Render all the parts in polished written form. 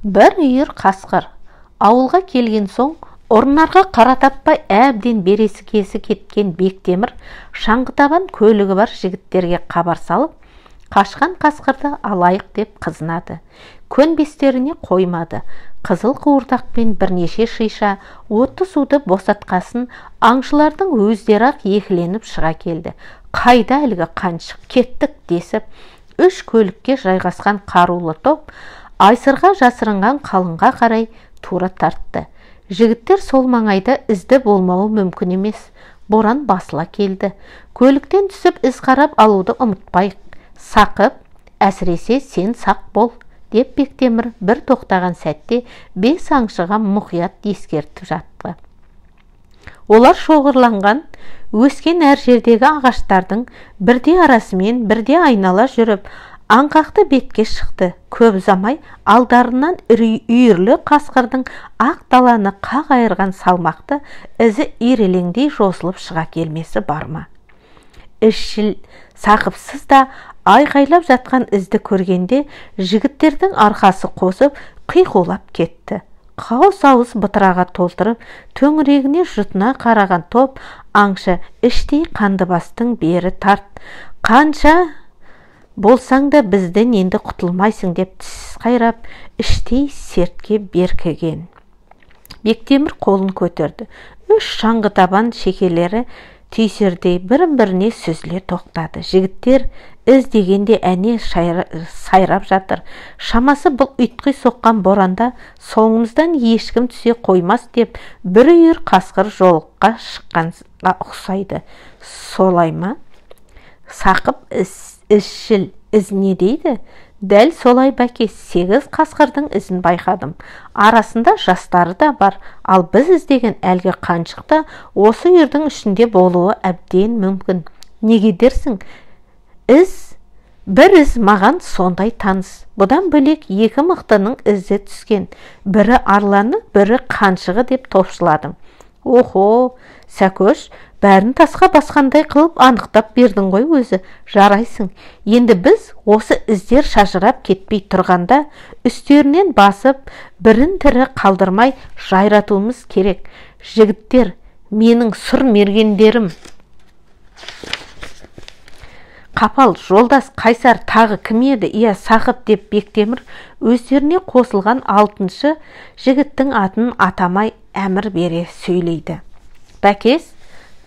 Бір үйір қасқыр. Ауылға келген соң, орнарға қара таппай әбден бересі кесі кеткен Бектемір шаңғытабан көлігі бар жігіттерге хабар салып, қашқан қасқырды алайық деп қызынады. Көнбестеріне қоймады. Қызыл қуырдақпен бірнеше шиша отты суды босатқасын аңшылардың өздері-ақ екіленіп шыға келді. Қайда әлгі қаншық, кеттік десіп, үш көлікке жайғасқан қарулы топ айсырға жасырынған қалыңға қарай тура тартты. Жігіттер сол маңайда ізді болмауы мүмкін емес. Боран басыла келді. Көліктен түсіп із қарап алуды ұмытпайық. Сақып, әсіресе сен сақ бол, деп Бектемір бір тоқтаған сәтте 5 аңшыға мұқият ескертіп жатты. Олар шоғырланған, өскен әр жердегі ағаштардың бірде арасымен бірде айнала жүріп, аңқақты бетке шықты. Көп ұзамай алдарынан үйірлі қасқырдың ақ даланы қақ айырған салмақты ізі ирелеңдей жосылып шыға келмесі бар ма? Ішшіл сақыпсыз да айқайлап жатқан ізді көргенде жігіттердің арқасы қосып қиқулап кетті. Қауыс ауыз бытыраға толтырып, төңірегіне жұтына қараған топ аңшы іштей қандыбастың бері тарт. Қанша болсаң да бізден енді құтылмайсың деп тіс қайрап, іштей сертке беркіген. Бектемір қолын көтерді. Үш шаңғытабан шекелері түйсердей бірін-біріне сүзіле тоқтады. Жігіттер іздегенде әне сайрап жатыр. Шамасы бұл ұйтқи соққан боранда соңымыздан ешкім түсе қоймас деп бір үйір қасқыр жолыққа шыққанға ұқсайды. Солай ма? Сақып ізшіл із не дейді? Дәл солай бәке, 8 қасқырдың ізін байқадым. Арасында жастары да бар, ал біз іздеген әлгі қаншықта осы үйірдің ішінде болуы әбден мүмкін. Неге дерсің? Бір із маған сондай таныс. Бұдан бөлек 2 мықтының ізі түскен. Бірі арланы, бірі қаншығы деп топшыладым. Охо, Сәкөш, бәрін тасқа басқандай қылып анықтап бердің ғой өзі. Жарайсың. Енді біз осы іздер шашырап кетпей тұрғанда үстерінен басып, бірін тірі қалдырмай жайратуымыз керек. Жігіттер, менің сұр мергендерім. Қапал, жолдас, қайсар, тағы кім еді? Иә, Сақып деп Бектемір өздеріне қосылған 6-шы жігіттің атын атамай әмір бере сөйлейді. Бәкес,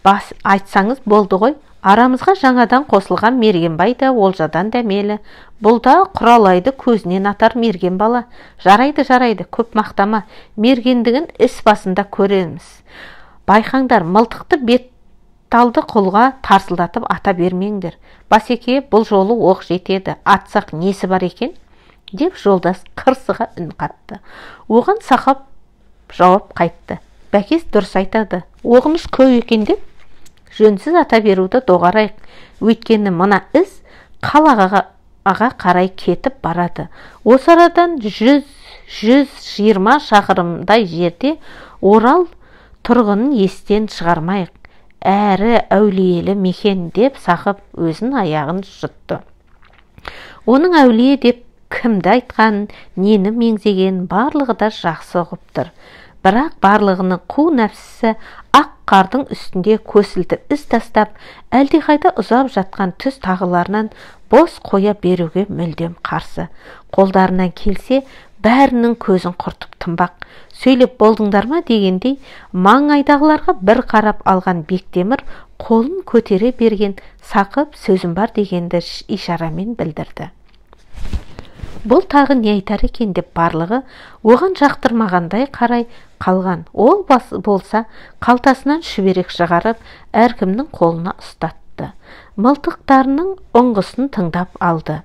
айтсаңыз болды ғой, арамызға жаңадан қосылған Мергенбай да Олжадан дәмелі. Бұл да Құралайды көзінен атар мерген бала. Жарайды, көп мақтама. Мергендігін іс басында көреміз. Байқаңдар, мылтықты бетталды құлға тарсылдатып ата бермеңдер. Басеке, бұл жолы оқ жетеді. Атсақ несі бар екен? Деп жолдас қырсыға үн қатты. Оған Сақып жауап қайтты. Бәкес дұрыс айтады. Оғымыз көп екен деп жөнсіз ата беруді доғарайық. Өйткені мына із қалаға қарай кетіп барады. Осы арадан 100-120 шақырымдай жерде Орал тұрғынын естен шығармайық. Әрі әулиелі мекен деп Сақып өзін аяғын жұтты. Оның әулие деп кімді айтқан, нені меңзеген барлығы да жақсы ұғып Бірақ барлығының қу нәпсісі ақ қардың үстінде көсілтіп із тастап, әлдеқайда ұзап жатқан түз тағыларынан бос қоя беруге мүлдем қарсы. Қолдарынан келсе, бәрінің көзін құртып тынбақ. Сөйлеп болдыңдар ма дегендей, маңайдағыларға бір қарап алған Бектемір қолын көтере берген Сақып сөзім бар дегенді ишарамен білдірді. Бұл тағы не айтар екен деп барлығы оған жақтырмағандай қарай қалған. Ол болса қалтасынан шүберек шығарып, әркімнің қолына ұстатты. Мылтықтарының ұңғысын тыңдап алды.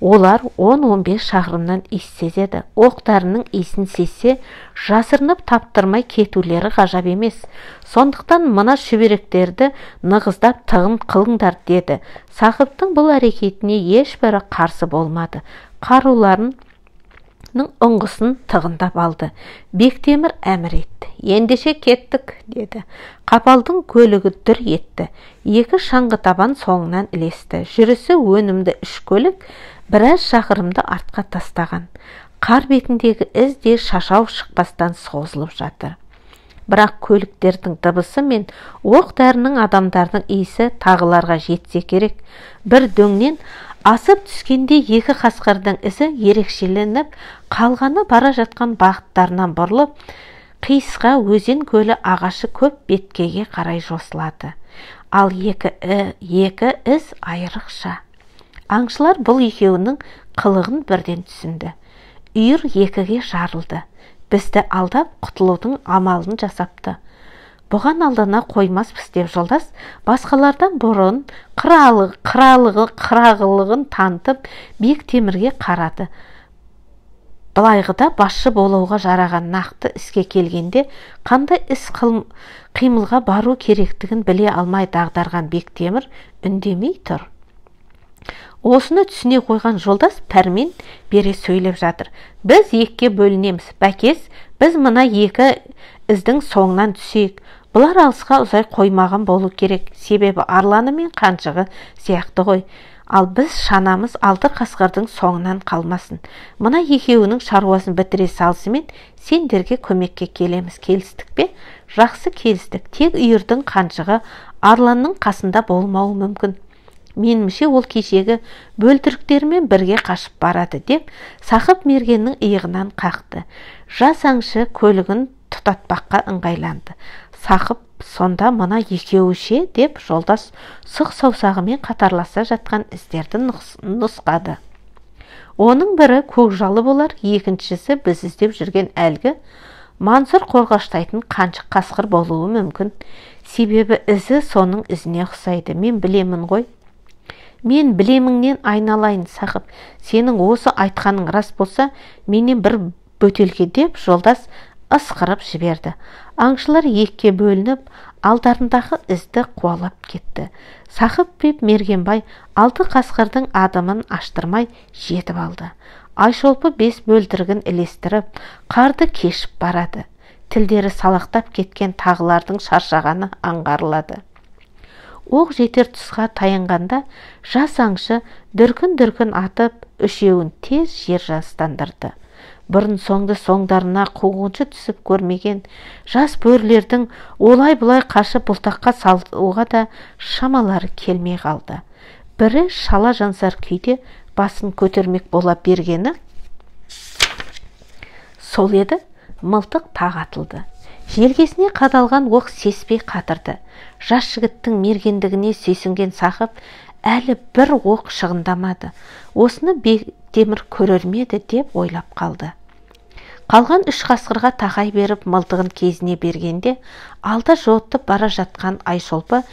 Олар 10-15 шақырымнан иіс сезеді. Оқтарының иісін сезсе, жасырынып таптырмай кетулері ғажап емес. Сондықтан мына шүберектерді нығыздап тығын қылыңдар деді. Сақыптың бұл әрекетіне ешбірі қарсы болмады. Қаруларының ұңғысын тығындап алды. Бектемір әмір етті. Ендеше кеттік, деді. Қапалдың көлігі дүр етті. 2 шаңғытабан соңынан ілесті. Жүрісі өнімді 3 көлік біраз шақырымды артқа тастаған. Қар бетіндегі із де шашау шықпастан созылып жатыр. Бірақ көліктердің дыбысы мен оқ-дәрінің адамдардың иісі тағыларға жетсе керек. Бір дөңнен асып түскенде екі қасқырдың ізі ерекшеленіп, қалғаны бара жатқан бағыттарынан бұрылып, қиысқа өзен көлі ағашы көп беткейге қарай жосылады. Ал екі із айрықша. Аңшылар бұл екеуінің қылығын бірден түсінді. Үйір екіге жарылды. Бізді алдап құтылудың амалын жасапты. Бұған алдана қоймаспыз деп жолдас басқалардан бұрын қырағылығын танытып Бектемірге қарады. Былайғыда басшы болуға жараған нақты іске келгенде қандай іс қимылға бару керектігін біле алмай дағдарған Бектемір үндемей тұр. Осыны түсіне қойған жолдас пәрмен бере сөйлеп жатыр. Біз екіге бөлінеміз. Бәкес, біз мына екі іздің соңынан түсейік. Бұлар алысқа ұзай қоймаған болу керек. Себебі арланы мен қаншығы сияқты ғой. Ал біз шанамыз алты қасқырдың соңынан қалмасын. Мына екеуінің шаруасын бітіре салысымен сендерге көмекке келеміз. Келістік пе? Жақсы келістік. Тек үйірдің қаншығы арланның қасында болмауы мүмкін. Менімше ол кешегі бөлтіріктермен бірге қашып барады деп Сақып мергеннің иығынан қақты. Жас аңшы көлігін тұтатпаққа ыңғайланды. Сақып, сонда мына екеуіше деп жолдас сұқ саусағымен қатарласа жатқан іздерді нұсқады. Оның бірі көкжалы болар, екіншісі біз іздеп жүрген әлгі Мансұр қорғаштайтын қаншық қасқыр болуы мүмкін. Себебі ізі соның ізіне ұқсайды. Мен білемін ғой. Мен білеміңнен айналайын, Сақып. Сенің осы айтқаның рас болса, менен бір бөтелке деп жолдас ысқырып жіберді. Аңшылар екіге бөлініп, алдарындағы ізді қуалап кетті. Сақып пен Мергенбай алты қасқырдың адымын аштырмай жетіп алды. Айшолпы бес бөлтірігін ілестіріп, қарды кешіп барады. Тілдері салақтап кеткен тағылардың шаршағаны аңғарылады. Оқ жетер тұсқа таянғанда жас аңшы дүркін-дүркін атып, үшеуін тез жер жастандырды. Бұрын соңды соңдарына қуғыншы түсіп көрмеген жас бөрілердің олай-бұлай қашып бұлтаққа салуға да шамалары келмей қалды. Бірі шала жансар күйде басын көтермек бола бергені сол еді, мылтық тағы атылды. Желкесіне қадалған оқ сеспей қатырды. Жас жігіттің мергендігіне сүйсінген Сақып әлі бір оқ шығындамады. Осыны Бектемір көрер ме еді деп ойлап қалды. Қалған үш қасқырға тақай беріп мылтығын кезіне бергенде алда жотып бара жатқан Айшолпы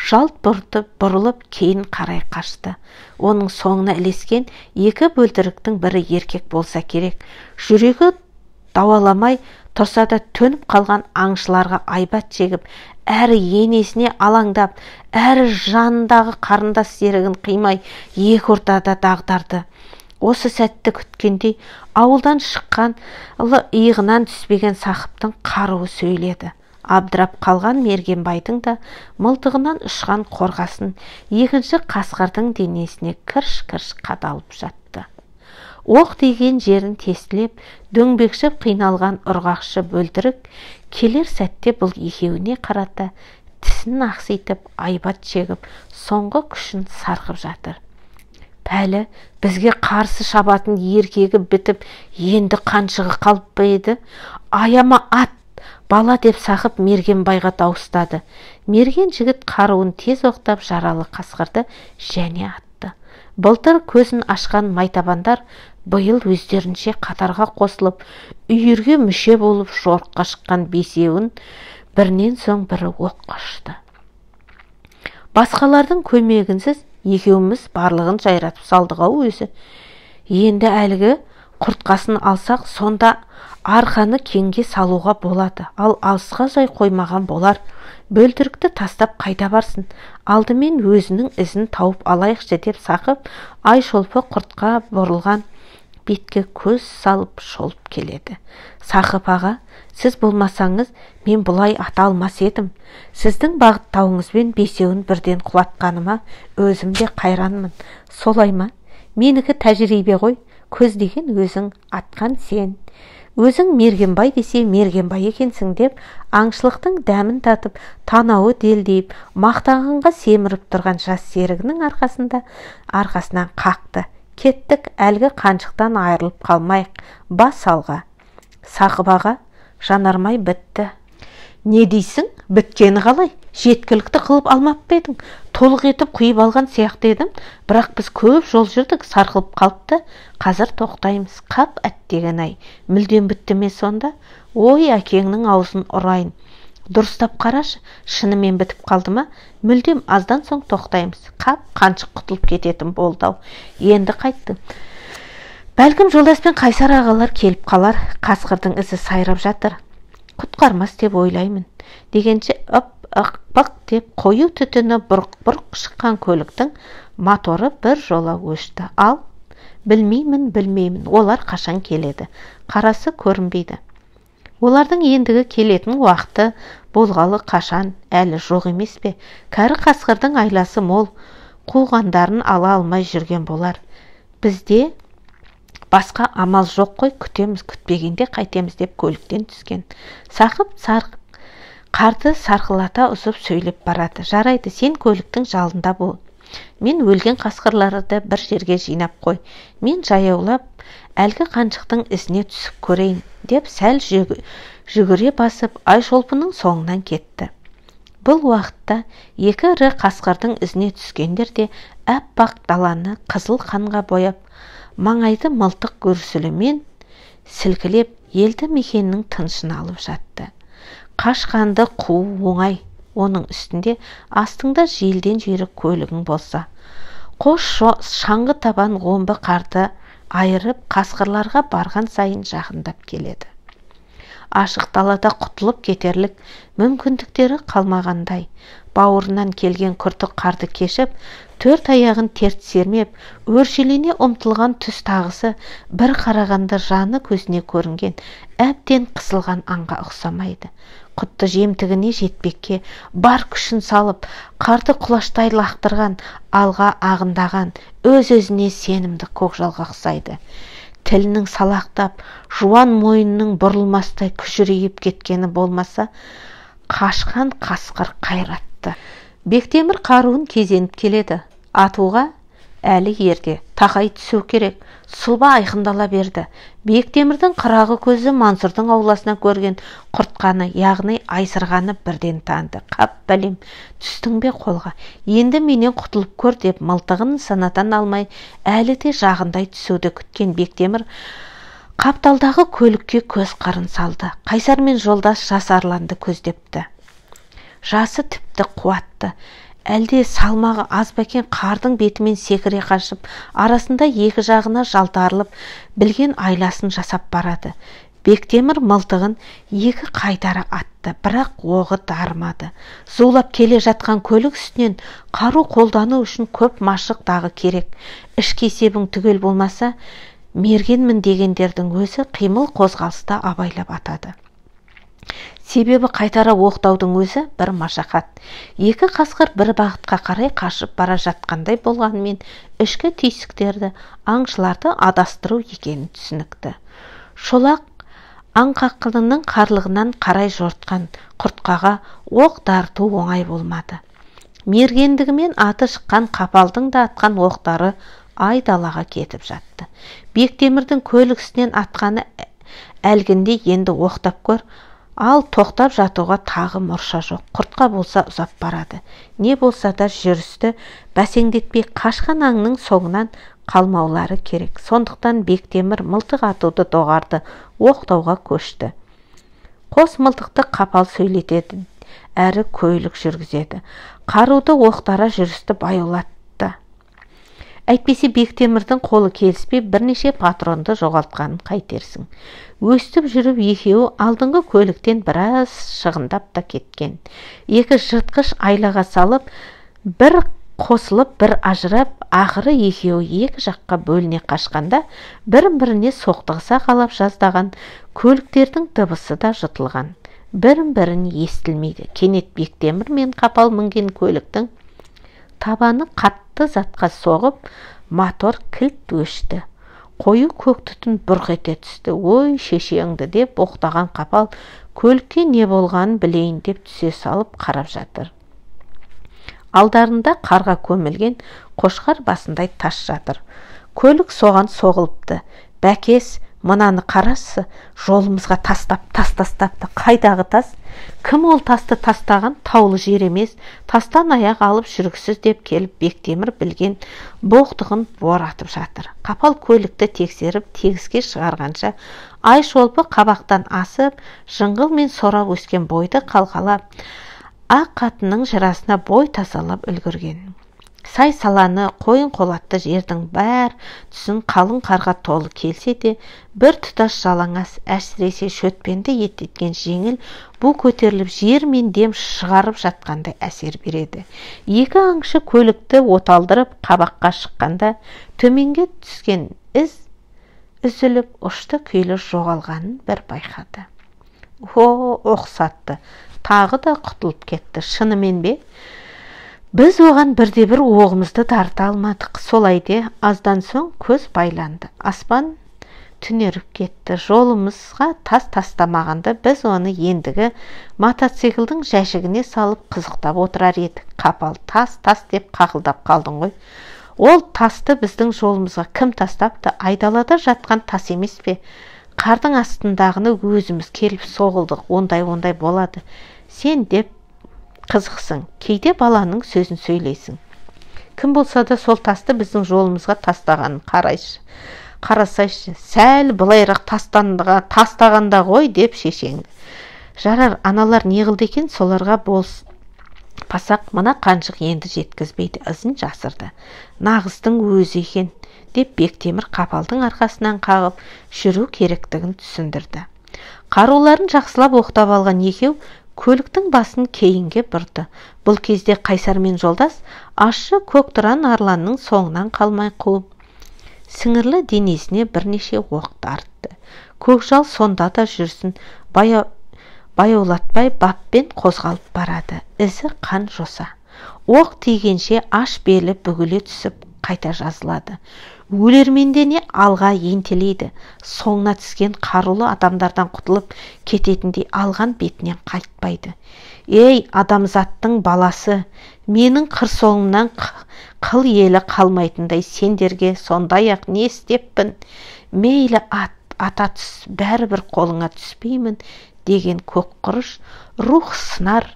жалт бұрылып кейін қарай қашты. Оның соңына ілескен екі бөлтіріктің бірі еркек болса керек. Жүрегі дауаламай тұрса да төніп қалған аңшыларға айбат шегіп, әрі енесіне алаңдап, әрі жанындағы қарындас серігін қимай екі ортада дағдарды. Осы сәтті күткендей ауылдан шыққан иығынан түспеген Сақыптың қаруы сөйледі. Абдырап қалған Мергенбайдың да мылтығынан ұшқан қорғасын екінші қасқырдың денесіне кірш-кірш қадалып жатты. Оқ деген жерін тестілеп, дөңбекшіп қиналған ұрғақшы бөлтірік келер сәтте бұл екеуіне қарата тісін ақситып, айбат шегіп, соңғы күшін сарқып жатыр. Пәлі, бізге қарсы шабатын еркегі бітіп, енді қаншығы қалып па еді? Аяма ат, бала деп Сақып Мергенбайға дауыстады. Мерген жігіт қаруын тез оқтап жаралы қасқырды және атты. Былтыр көзін ашқан майтабандар биыл өздерінше қатарға қосылып, үйірге мүше болып жорыққа шыққан бесеуін бірінен соң бірі оққа ұшты. Басқалардың көмегінсіз екеуміз барлығын жайратып салдық-ау өзі. Енді әлгі құртқасын алсақ, сонда арқаны кеңге салуға болады. Ал алысқа зай қоймаған болар. Бөлтірікті тастап қайда барсын? Алдымен өзінің ізін тауып алайықшы деп Сақып Айшолпы құртқа бұрылған бетке көз салып шолып келеді. Сақып аға, сіз болмасаңыз, мен бұлай ата алмас едім. Сіздің бағыттауыңызбен бесеуін бірден құлатқаныма өзім де қайранмын. Солай ма? Менікі тәжірибе ғой. көздеген өзің, атқан сен. Өзің Мергенбай десе Мергенбай екенсің деп, аңшылықтың дәмін татып, танауы делдейіп, мақтағанға семіріп тұрған жас серігінің арқасынан қақты. Кеттік, әлгі қаншықтан айырылып қалмайық. Бас алға. Сақып аға, жанармай бітті. Не дейсің? Біткені қалай? Жеткілікті қылып алмап па едің? Толық етіп құйып алған сияқты едім, бірақ біз көп жол жүрдік, сарқылып қалыпты. Қазір тоқтаймыз. Қап әттеген-ай, мүлдем бітті ме сонда? Ой, әкеңнің аузын ұрайын. Дұрыстап қарашы, шынымен бітіп қалды ма? Мүлдем аздан соң тоқтаймыз. Қап, қаншық құтылып кететін болды-ау. Енді қайттың. Бәлкім Жолдас пен Қайсар ағалар келіп қалар. Қасқырдың ізі сайрап жатыр. Құтқармас деп ойлаймын. Дегенше ып-ық-пық деп қою түтіні бұрқ-бұрқ шыққан көліктің моторы бір жола өшті. Ал, білмеймін, олар қашан келеді. Қарасы көрінбейді. Олардың ендігі келетін уақыты болғалы қашан, әлі жоқ емес пе? Кәрі қасқырдың айласы мол, қуғандарын ала алмай жүрген болар. Бізде басқа амал жоқ қой, күтеміз, күтпегенде қайтеміз деп көліктен түскен. Сақып қарды сарқылата ұзып сөйлеп барады. Жарайды, сен көліктің жалында бол. Мен өлген қасқырларды бір жерге жинап қой. Мен жаяулап әлгі қаншықтың ізіне түсіп көрейін деп сәл жүгіре басып Айшолпының соңынан кетті. Бұл уақытта екі ірі қасқырдың ізіне түскендер де әппақ даланы қызыл қанға бояп, маңайды мылтық гүрсілімен сілкілеп елді мекеннің тынышын алып жатты. Қашқанды қуу оңай, оның үстінде астыңда желден жүйрік көлігің болса. Қош шаңғы табан омбы қарды айырып қасқырларға барған сайын жақындап келеді. Ашық далада құтылып кетерлік мүмкіндіктері қалмағандай, бауырынан келген күртік қарды кешіп, төрт аяғын терт сермеп, өршелене ұмтылған түс тағысы бір қарағанда жаны көзіне көрінген әбден қысылған аңға ұқсамайды. Құтты жемтігіне жетпекке бар күшін салып, қарды құлаштай лақтырған, алға ағындаған, өз-өзіне сенімді көкжалға ұқсайды. Тілінің салақтап, жуан мойынның бұрылмастай күжірейіп кеткені болмаса, қашқан қасқыр қайратты. Бектемір қаруын кезеніп келеді. Атуға әлі ерте, тақай түсу керек. Сұлба айқындала берді. Бектемірдің қырағы көзі Мансұрдың ауласына көрген құртқаны, яғни айсырғаны бірден танды. Қап бәлем, түстің бе қолға? Енді менен құтылып көр деп мылтығын санатан алмай, әлі де жағындай түсуді күткен Бектемір қапталдағы көлікке көз қарын салды. Қайсар мен Жолдас жасарланды көздепті. Жасы тіпті қуатты. Әлде салмағы аз бәкен қардың бетімен секіре қашып, арасында екі жағына жалтарылып, білген айласын жасап барады. Бектемір мылтығын екі қайтара атты, бірақ оғы дарымады. Зулап келе жатқан көлік үстінен қару қолдану үшін көп машық дағы керек. Ішкі есебің түгел болмаса, мергенмін дегендердің өзі қимыл қозғалыста абайлап атады. Себебі қайтара оқтаудың өзі бір машақат. Екі қасқыр бір бағытқа қарай қашып бара жатқандай болғанымен, ішкі түйсіктерді, аңшыларды адастыру екені түсінікті. Шолақ аңқақылының қарлығынан қарай жортқан құртқаға оқ дарту оңай болмады. Мергендігімен аты шыққан қапалдың да атқан оқтары ай далаға кетіп жатты. Бектемірдің көлік үстінен атқаны әлгінде енді оқтап көр, ал тоқтап жатуға тағы мұрша жоқ. Құртқа болса ұзап барады. Не болса да жүрісті бәсеңдетпей қашқан аңның соңынан қалмаулары керек. Сондықтан Бектемір мылтық атуды доғарды, оқтауға көшті. Қос мылтықты қапал сөйлетеді, әрі көйлік жүргізеді. Қаруды оқтара жүрісті баяулатты. Әйтпесе Бектемірдің қолы келіспей бірнеше патронды жоғалтқанын қайтерсің. Өстіп жүріп екеуі алдыңғы көліктен біраз шығындап та кеткен. Екі жыртқыш айлаға салып, бір қосылып, бір ажырап, ақыры екеуі екі жаққа бөліне қашқанда, бірін-біріне соқтығыса қалап жаздаған көліктердің дыбысы да жұтылған. Бірін-бірін естілмейді. Кенет Бектемір мен қапал мінген көліктің табаны қатты затқа соғып, мотор кілт өшті. Қою көк түтін бұрқ ете түсті. Ой, шешеңді деп боқтаған Қапал көлікке не болғанын білейін деп түсе салып қарап жатыр. Алдарында қарға көмілген қошқар басындай тас жатыр. Көлік соған соғылыпты. Бәкес, мынаны қарасы, жолымызға тастапты. Қайдағы тас? Кім ол тасты тастаған? Таулы жер емес, тастан аяқ алып жүргісіз деп келіп Бектемір білген боқтығын боратып жатыр. Қапал көлікті тексеріп тегіске шығарғанша ай шолпы қабақтан асып, жыңғыл мен сора өскен бойды қалқалап, ақ қатынның жырасына бой тазалап үлгірген. Сай-саланы, қойын қолатты жердің бәр түсін қалың қарға толы келсе де, бір тұтас жалаңас, әсіресе шөтпенді еттеткен жеңіл бу көтеріліп жер мен дем шығарып жатқандай әсер береді. Екі аңшы көлікті оталдырып қабаққа шыққанда төменге түскен із үзіліп ұшты күйлі жоғалғанын бір байқады. Оқсатты, тағы да құтылып кетті. Шынымен бе? Біз оған бірде-бір оғымызды тарта алмадық. Солай де аздан соң көз байланды. Аспан түнеріп кетті. Жолымызға тас тастамағанда біз оны ендігі мотоциклдің жәшігіне салып қызықтап отырар едік. Қапал, тас деп қақылдап қалдың ғой. Ол тасты біздің жолымызға кім тастапты? Айдалада жатқан тас емес пе? Қардың астындағыны өзіміз келіп соғылдық. Ондай болады. Сен деп қызықсың, кейде баланың сөзін сөйлейсің. Кім болса да сол тасты біздің жолымызға тастағанын қарасайшы, сәл былайрақ тастағанда ғой деп шешеңді. Жарар, аналар неғылды екен, соларға болпасақ, мына қаншық енді жеткізбейді, ізін жасырды. Нағыздың өзі екен деп Бектемір Қапалдың арқасынан қағып жүру керектігін түсіндірді. Қаруларын жақсылап оқтап алған екеу көліктің басын кейінге бұрды. Бұл кезде Қайсар мен жолдас ащы көк тұран арланның соңынан қалмай қуып, сіңірлі денесіне бірнеше оқ тартты. Көкжал сонда да жүрсін, баяулатпай баппен қозғалып барады. Ізі қан жоса. Оқ тигенше аш белі бүгіле түсіп қайта жазылады. Өлермендене алға ентелейді. Соңына түскен қарулы адамдардан құтылып кететіндей алған бетінен қайтпайды. Ей, адамзаттың баласы, менің қыр соңымнан қыл елі қалмайтындай сендерге сондай-ақ не істеппін? Мейлі ата түс, бәрібір қолыңа түспеймін деген көк құрыш рух сынар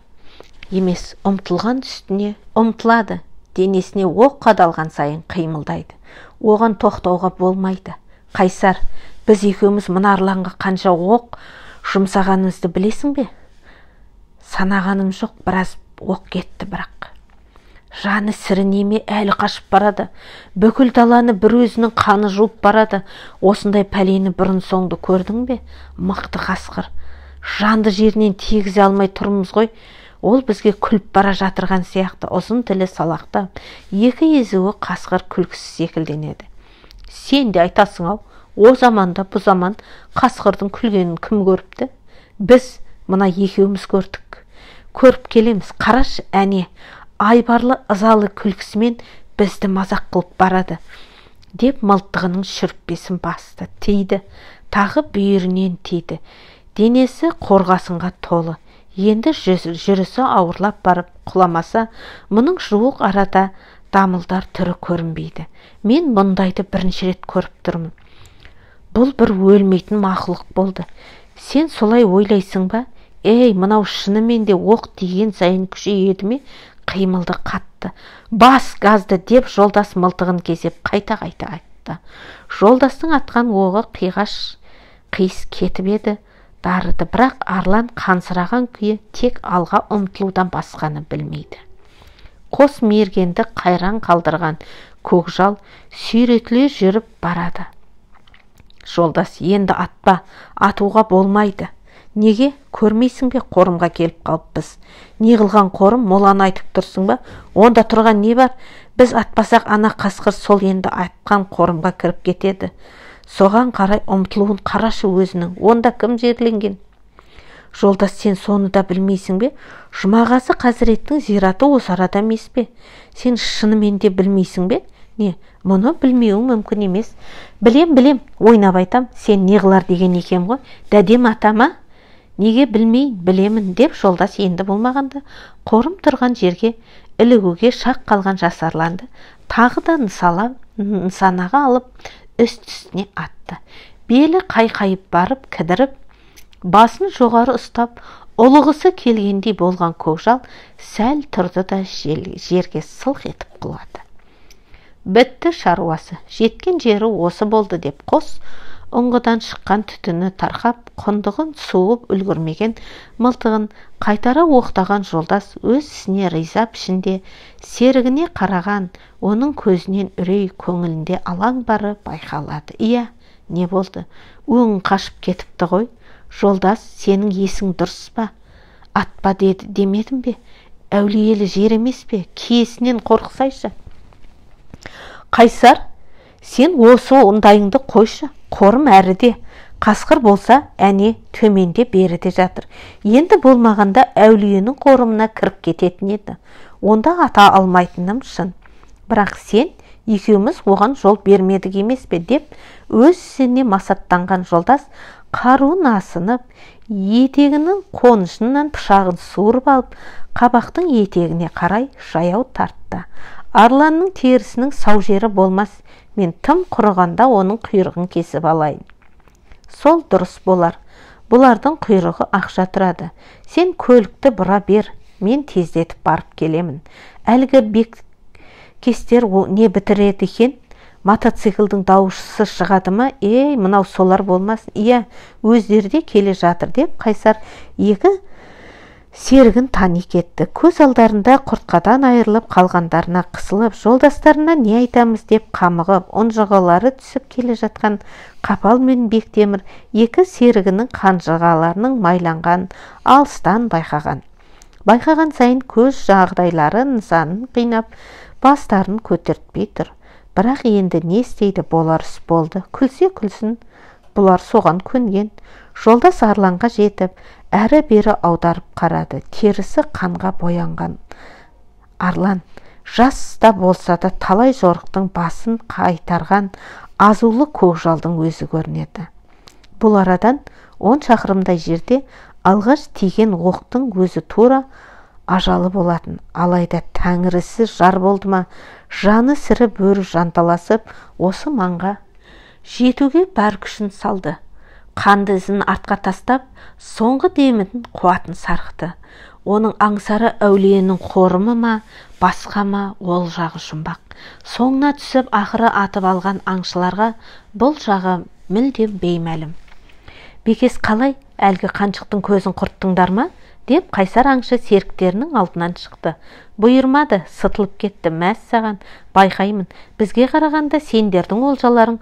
емес, ұмтылған үстіне ұмтылады. Денесіне оқ қадалған сайын қимылдайды. Оған тоқтауға болмайды. Қайсар, біз екеуміз мына арланға қанша оқ жұмсағанымызды білесің бе? Санағаным жоқ, біраз оқ кетті бірақ. Жаны сірінеме әлі қашып барады. Бүкіл даланы бір өзінің қаны жуып барады. Осындай пәлені бұрын соңды көрдің бе? Мықты қасқыр. Жанды жерінен тегізе алмай тұрмыз ғой. Ол бізге күліп бара жатырған сияқты, ұзын тілі салақтап, екі езуі қасқыр күлкісі секілденеді. Сен де айтасың-ау, о заманда бұ заман қасқырдың күлгенін кім көріпті? Біз мына екеуміз көрдік. Көріп келеміз. Қарашы, әне, айбарлы ызалы күлкісімен бізді мазақ қылып барады, деп мылтығының шүріппесін басты. Тиді, тағы бүйірінен тиді. Денесі қорғасынға толы. Енді жүрісі ауырлап барып құламаса, мұның жуық арада дамылдар түрі көрінбейді. Мен мұндайды бірінші рет көріп тұрмын. Бұл бір өлмейтін мақұлық болды. Сен солай ойлайсың ба? Ей, мынау шынымен де оқ тиген сайын күшейеді ме? Қимылды қатты. Бас газды деп жолдас мылтығын кезеп қайта-қайта айтты. Жолдастың атқан оғы қиыс кетіп еді. Дарыды, бірақ арлан қансыраған күйі тек алға ұмтылудан басқаны білмейді. Қос мергенді қайран қалдырған көкжал сүйретіле жүріп барады. Жолдас, енді атпа, атуға болмайды. Неге? Көрмейсің бе, қорымға келіп қалыппыз. Не қылған қорым, моланы айтып тұрсың ба? Онда тұрған не бар? Біз атпасақ, ана қасқыр сол енді айтқан қорымға кіріп кетеді. Соған қарай ұмтылуын қарашы өзінің. Онда кім жерленген? Жолдас, сен соны да білмейсің бе? Жұмағазы Қазіреттің зираты осы арада емес пе? Сен шынымен де білмейсің бе? Не, мұны білмеуің мүмкін емес. Білем, ойнап айтам, сен не қылар деген екен ғой. Дәдем атама? Неге білмейін, білемін деп жолдас енді болмағанда қорым тұрған жерге ілігуге шақ қалған жасарланды. Тағы да нысанаға алып үсті-үстіне атты. Белі қайқайып барып кідіріп, басын жоғары ұстап, ұлығысы келгендей болған көкжал сәл тұрды да жерге сылқ етіп құлады. Бітті шаруасы, жеткен жері осы болды деп қос ұңғыдан шыққан түтіні тарқап, құндығын суып үлгірмеген мылтығын қайтара оқтаған жолдас өз ісіне риза пішінде серігіне қараған, оның көзінен үрей, көңілінде алаң бары байқалады. Иә, не болды? Өң қашып кетіпті ғой. Жолдас, сенің есің дұрыс па? Атпа деді демедім бе? Әулиелі жер емес пе? Киесінен қорықсайшы. Қайсар, сен осы ондайыңды қойшы. Қорым әріде, қасқыр болса, әне төменде беріде жатыр. Енді болмағанда әулиенің қорымына кіріп кететін еді. Онда ата алмайтыным шын. Бірақ сен екеуміз оған жол бермедік емес пе деп, өз ісіне масаттанған жолдас қаруын асынып, етегінің қонышынан пышағын суырып алып, қабақтың етегіне қарай жаяу тартты. Арланның терісінің сау жері болмас, мен тым құрығанда оның құйрығын кесіп алайын. Сол дұрыс болар. Бұлардың құйрығы ақша тұрады. Сен көлікті бұра бер, мен тездетіп барып келемін. Әлгі беккестер не бітіреді екен? Мотоциклдің дауысысы шығады ма? Мынау солар болмасын. Иә, өздері де келе жатыр деп Қайсар екі серігін тани кетті. Көз алдарында құртқадан айырылып қалғандарына қысылып, жолдастарына не айтамыз деп қамығып, ұнжығалары түсіп келе жатқан Қапал мен Бектемір екі серігінің қанжығаларының майланған алыстан байқаған. Байқаған сайын көз жағдайлары нысанын қинап, бастарын көтертпей тұр. Бірақ енді не істейді, болар іс болды. Күлсе күлсін, бұлар соған көнген. Жолдас арланға жетіп, әрі-бері аударып қарады. Терісі қанға боянған арлан, жас та болса да талай жорықтың басын қайтарған азулы көкжалдың өзі көрінеді. Бұл арадан 10 шақырымдай жерде алғаш тиген оқтың өзі тура ажалы болатын. Алайда тәңірісі жар болды ма, жаны сірі бөрі жанталасып, осы маңға жетуге бар күшін салды. Қанды ізін артқа тастап, соңғы демінің қуатын сарқыды. Оның аңсары әулиенің қорымы ма, басқа ма, ол жағы жұмбақ. Соңына түсіп, ақыры атып алған аңшыларға бұл жағы мүлдем беймәлім. Бекес қалай, әлгі қаншықтың көзін құрттыңдар ма? Деп Қайсар аңшы серіктерінің алдынан шықты. Бұйырмады, сытылып кетті. Мәссаған, байқаймын, бізге қарағанда сендердің олжаларың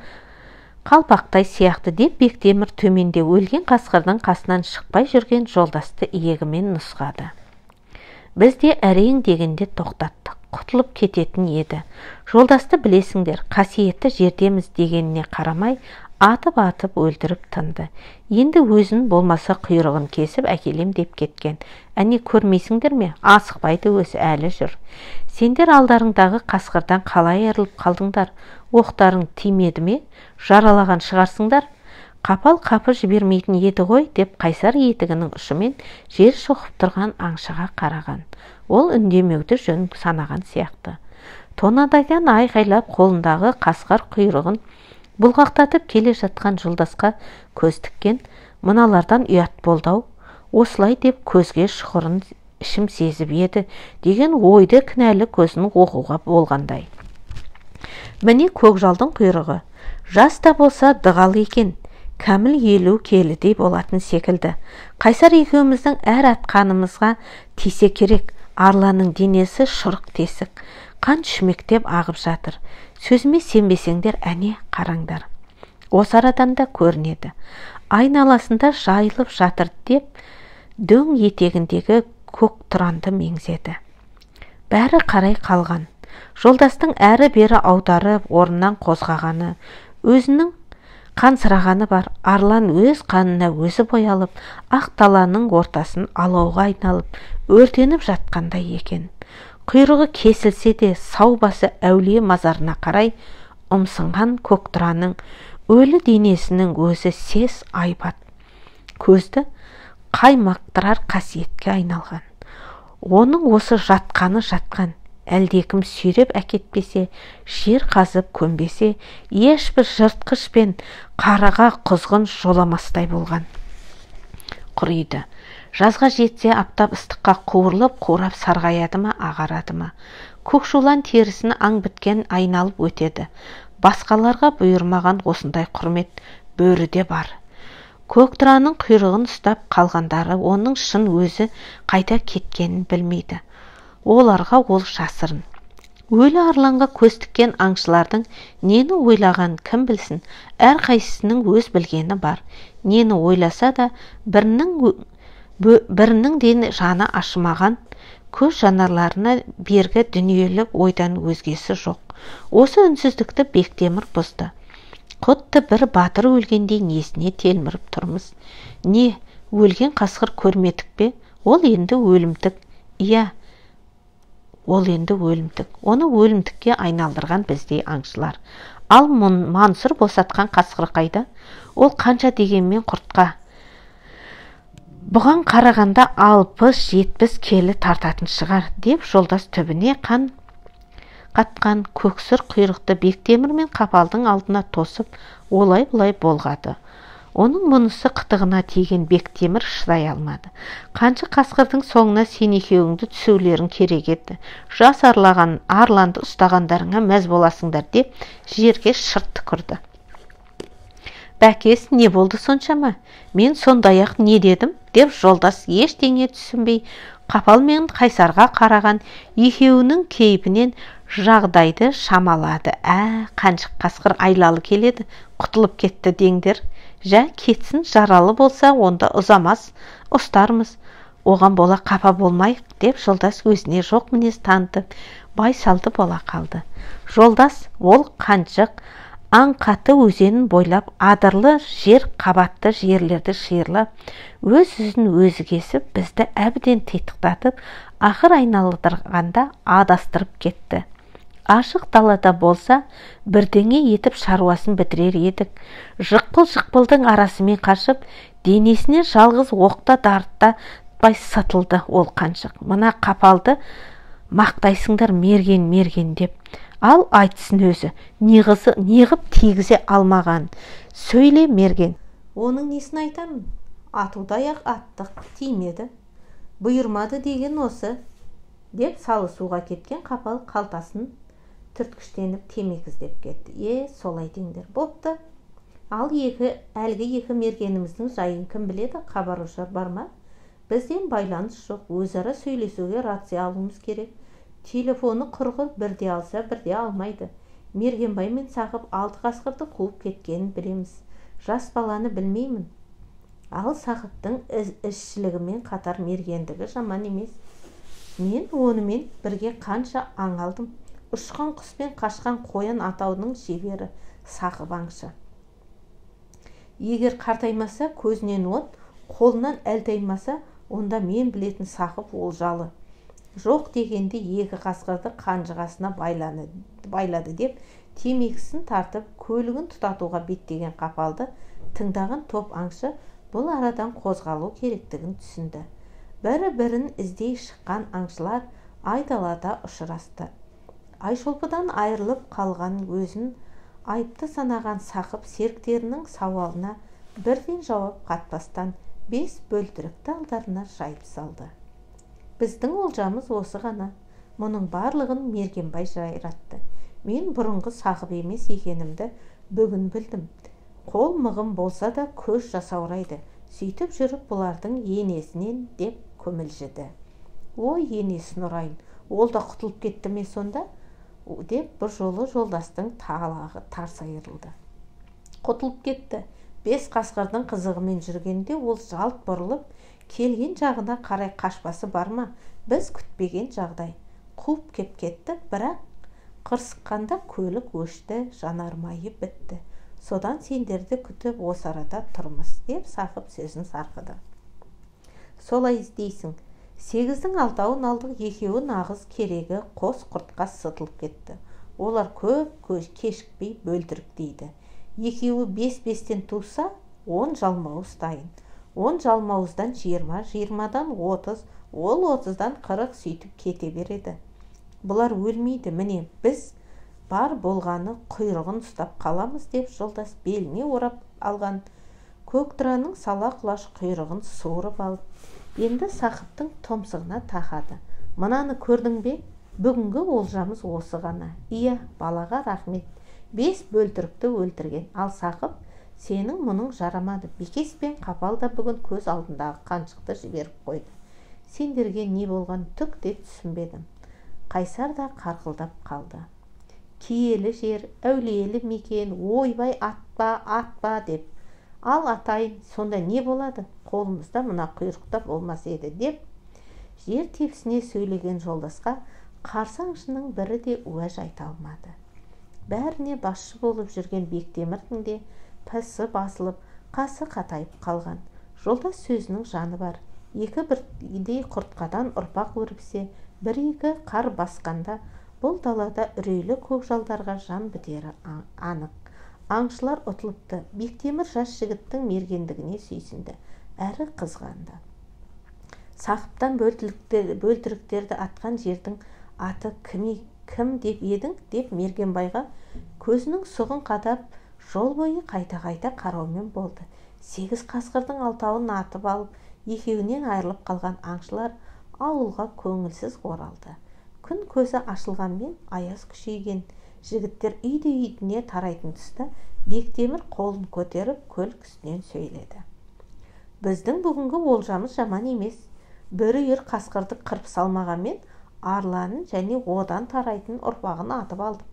қалпақтай сияқты деп Бектемір төменде өлген қасқырдың қасынан шықпай жүрген жолдасты иегімен нұсқады. Біз де әрең дегенде тоқтаттық, құтылып кететін еді. Жолдасты білесіңдер, қасиетті жердеміз дегеніне қарамай, атып өлтіріп тынды. Енді өзін болмаса құйрығын кесіп әкелем деп кеткен. Әне көрмейсіңдер ме? Асықпайды, өзі әлі жүр. Сендер алдарыңдағы қасқырдан қалай айырылып қалдыңдар? Оқтарың тимеді ме? Жаралаған шығарсыңдар. Қапал қапы жібермейтін еді ғой деп Қайсар етігінің ұшымен жер шоқып тұрған аңшыға қараған. Ол үндемеуді жөн санаған сияқты. Тонадайдан айқайлап қолындағы қасқыр құйрығын бұлғақтатып келе жатқан жолдасқа көз тіккен. Мыналардан ұят болды-ау. Осылай деп көзге шұқырын ішім сезіп еді деген ойды кінәлі көзін оқуға болғандай. Міне көкжалдың құйрығы. Жас та болса дығал екен. Кәміл 50 келідей болатын секілді. Қайсар екеуміздің әр атқанымызға тисе керек. Арланның денесі шұрық тесік. Қан шүмектеп ағып жатыр. Сөзіме сенбесеңдер, әне қараңдар. Осы арадан да көрінеді. Айналасында жайылып жатыр деп дөң етегіндегі көк тұранды меңзеді. Бәрі қарай қалған. Жолдастың әрі бері аударып орнынан қозғағаны, өзінің қансырағаны бар. Арлан өз қанына өзі боялып, ақ даланың ортасын алауға айналып, өртеніп жатқандай екен. Құйрығы кесілсе де сау басы әулие мазарына қарай ұмсынған Көктұраның өлі денесінің өзі сес айбат, көзді қаймақтырар қасиетке айналған. Оның осы жатқаны жатқан, әлдекім сүйреп әкетпесе, жер қазып көмбесе, ешбір жыртқыш пен қараға құзғын жоламастай болған. Құриды. Жазға жетсе аптап ыстыққа қуырылып, қурап сарғаяды ма, ағарады ма. Көкшулан терісін аң біткен айналып өтеді. Басқаларға бұйырмаған осындай құрмет бөріде бар. Көктұраның құйрығын ұстап қалғандары оның шын өзі қайда кеткенін білмейді. Оларға ол жасырын. Өлі арланға көз тіккен аңшылардың нені ойлаған кім білсін, әрқайсысының өз білгені бар. Нені ойласа да бірінің дені жаны ашымаған, көз жанарларына бергі дүниелік ойдан өзгесі жоқ. Осы үнсіздікті Бектемір бұзды. Құтты бір батыр өлгендей несіне телміріп тұрмыз. Не, өлген қасқыр көрмедік пе? Ол енді өлімтік. Иә, ол енді өлімтік. Оны өлімтікке айналдырған біздей аңшылар. Ал Мансұр босатқан қасқыр қайда? Ол қанша дегенмен құртқа? Бұған қарағанда 60-70 келі тартатын шығар, деп жолдас түбіне қан қатқан көксір құйрықты Бектемір мен Қапалдың алдына тосып, олай-бұлай болғады. Оның мұнысы қытығына тиген Бектемір шыдай алмады. Қанша қасқырдың соңына сен екеуіңді түсулерің керек еді. Жас арланды ұстағандарыңа мәз боласыңдар деп жерге шырт түкірді. Бәкес, не болды соншама? Мен сондай-ақ не дедім? Деп жолдас ештеңе түсінбей Қапал мен Қайсарға қараған, екеуінің кейпінен жағдайды шамалады. Қаншық қасқыр айлалы келеді, құтылып кетті деңдер. Жә, кетсін, жаралы болса, онда ұзамас, ұстармыз. Оған бола қапа болмайық, деп жолдас өзіне жоқ мінез танытып, байсалды бола қалды. Жолдас, ол Қаншық Аңқаты өзенін бойлап, адырлы жер қабатты жерлерді шиырлап, өз үзін өзі кесіп, бізді әбден титықтатып, ақыр айналдырғанда адастырып кетті. Ашық далада болса, бірдеңе етіп шаруасын бітірер едік. Жықпыл-жықпылдың арасымен қашып, денесіне жалғыз оқта дартпай сытылды ол Қаншық. Мына Қапалды мақтайсыңдар мерген деп. Ал айтсын өзі, неғып тигізе алмаған. Сөйле мерген. Оның несін айтамын? Атудай-ақ аттық тимеді. Бұйырмады деген осы, деп салысуға кеткен Қапал қалтасын түрткіштеніп темекіздеп кетті. Солай деңдер. Бопты. Ал әлгі екі мергеніміздің жайын кім біледі? Хабар-ошар бар ма? Бізден байланыс жоқ. Өзара сөйлесуге рация алуымыз керек. Телефоны құрғыр, бірде алса, бірде алмайды. Мергенбай мен Сағып 6 қасқырды қуып кеткенін білеміз. Жас баланы білмеймін. Ал Сағыптың ізшілігімен қатар мергендігі жаман емес. Мен онымен бірге қанша аң алдым. Ұшқан құс пен қашқан қоян атаудың шебері Сағып аңшы. Егер қартаймаса, көзінен от, қолынан әл таймаса, онда мен білетін Сағып олжалы. Жоқ дегенде екі қасқырды қанжығасына байлады деп темекісін тартып көлігін тұтатуға беттеген Қапалды тыңдаған топ аңшы бұл арадан қозғалу керектігін түсінді. Бірі-бірін іздей шыққан аңшылар айдалада ұшырасты. Айшолпыдан айырылып қалған өзін айыпты санаған Сақып серіктерінің сауалына бірден жауап қатпастан 5 бөлтірікті алдарына жайып салды. Біздің олжамыз осы ғана. Мұның барлығын Мергенбай жайратты. Мен бұрынғы Сағып емес екенімді бүгін білдім. Қол мығым болса да көз жасаурайды. Сөйтіп жүріп бұлардың енесінен деп көмілжіді. Ой, енесін ұрайын, ол да құтылып кетті ме сонда? Деп бір жолы жолдастың талағы тарс айырылды. Құтылып кетті. 5 қасқырдың қызығымен жүргенде ол жалт бұрылып, келген жағына қарай қашпасы бар ма? Біз күтпеген жағдай. Қуып кеп кеттік, бірақ қырсыққанда көлік өшті, жанармайы бітті. Содан сендерді күтіп осы арада тұрмыз, деп Сақып сөзін сарқыды. Солай іздейсің. 8-дің 6-ын алдық, 2-і нағыз керегі қос құртқа сытылып кетті. Олар көп кешікпей бөлтірік дейді. 2-і 5-5-тен туса, 10 жалмауыз дайын. 10 жалмауыздан 20, 20-дан 30, ол 30-дан 40 сөйтіп кете береді. Бұлар өлмейді, міне біз бар болғаны құйрығын ұстап қаламыз деп жолдас беліне орап алған көктұраның сала құлаш құйрығын суырып алып, енді Сақыптың тұмсығына тақады. Мынаны көрдің бе? Бүгінгі олжамыз осы ғана. Иә, балаға рахмет. 5 бөлтірікті өлтірген. Ал Сақып, сенің мұның жарамады. Бекес пен Қапал да бүгін көз алдындағы қаншықты жіберіп қойды. Сендерге не болған түк те түсінбедім. Қайсар да қарқылдап қалды. Киелі жер, әулиелі мекен, ойбай атпа деп. Ал атайын, сонда не болады? Қолымызда мына құйрықта болмас еді деп. Жер тепсіне сөйлеген жолдасқа қарсы аңшының бірі де уәж айта алмады. Бәріне басшы болып жүрген Бектемірдің де пісі басылып, қасы қатайып қалған. Жолдас сөзінің жаны бар. Екі бірдей құртқадан ұрпақ өріпсе, бір-екі қар басқанда, бұл далада үрейлі көкжалдарға жан бітері анық. Аңшылар ұтылыпты. Бектемір жас жігіттің мергендігіне сүйсінді, әрі қызғанды. Сақыптан бөлтіріктерді атқан жердің аты кім деп едің деп Мергенбайға көзінің сұғын қадап, жол бойы қайта-қайта қараумен болды. 8 қасқырдың 6-ын атып алып, 2-інен айырылып қалған аңшылар ауылға көңілсіз оралды. Күн көзі ашылғанмен аяз күшейген. Жігіттер үйде-үйдіне тарайтын тұста Бектемір қолын көтеріп күлкісінен сөйледі. Біздің бүгінгі олжамыз жаман емес. Бір үйір қасқырды қырып салмағанмен арланын және одан тарайтын ұрпағын атып алдық.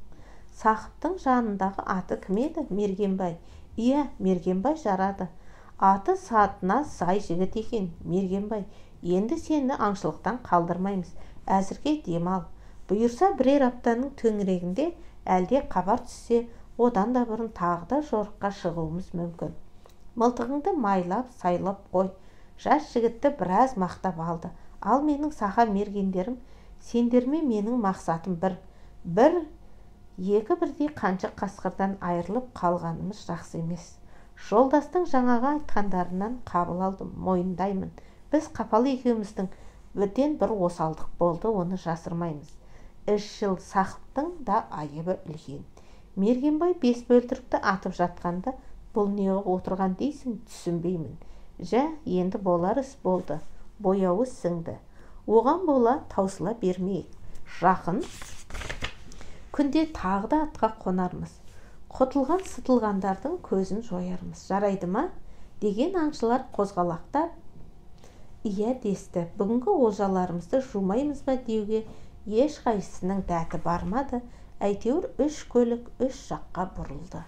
Сақыптың жанындағы аты кім еді? Мергенбай. Иә, Мергенбай жарады. Аты сатына сай жігіт екен. Мергенбай, енді сені аңшылықтан қалдырмаймыз. Әзірге демал. Бұйырса бірер аптаның төңірегінде әлде хабар түссе, одан да бұрын тағы да жорыққа шығуымыз мүмкін. Мылтығыңды майлап, сайлап қой. Жас жігітті біраз мақтап алды. Ал менің саха мергендерім, сендерме менің мақсатым екі бірдей қаншық қасқырдан айырылып қалғанымыз жақсы емес. Жолдастың жаңаға айтқандарынан қабыл алдым, мойындаймын. Біз Қапал екеуміздің бірден бір осалдық болды, оны жасырмаймыз. Ізшіл Сақыптың да айыбы үлкен. Мергенбай 5 бөлтірікті атып жатқанда, бұл неғып отырған дейсің, түсінбеймін. Жә, енді болар іс болды. Бояуы сіңді. Оған бола таусыла бермейік. Жақын күнде тағы да атқа қонармыз. Құтылған сытылғандардың көзін жоярмыз. Жарайды ма? Деген аңшылар қозғалақтап иә десті. Бүгінгі олжаларымызды жумаймыз ба деуге ешқайсысының дәті бармады. Әйтеуір 3 көлік 3 жаққа бұрылды.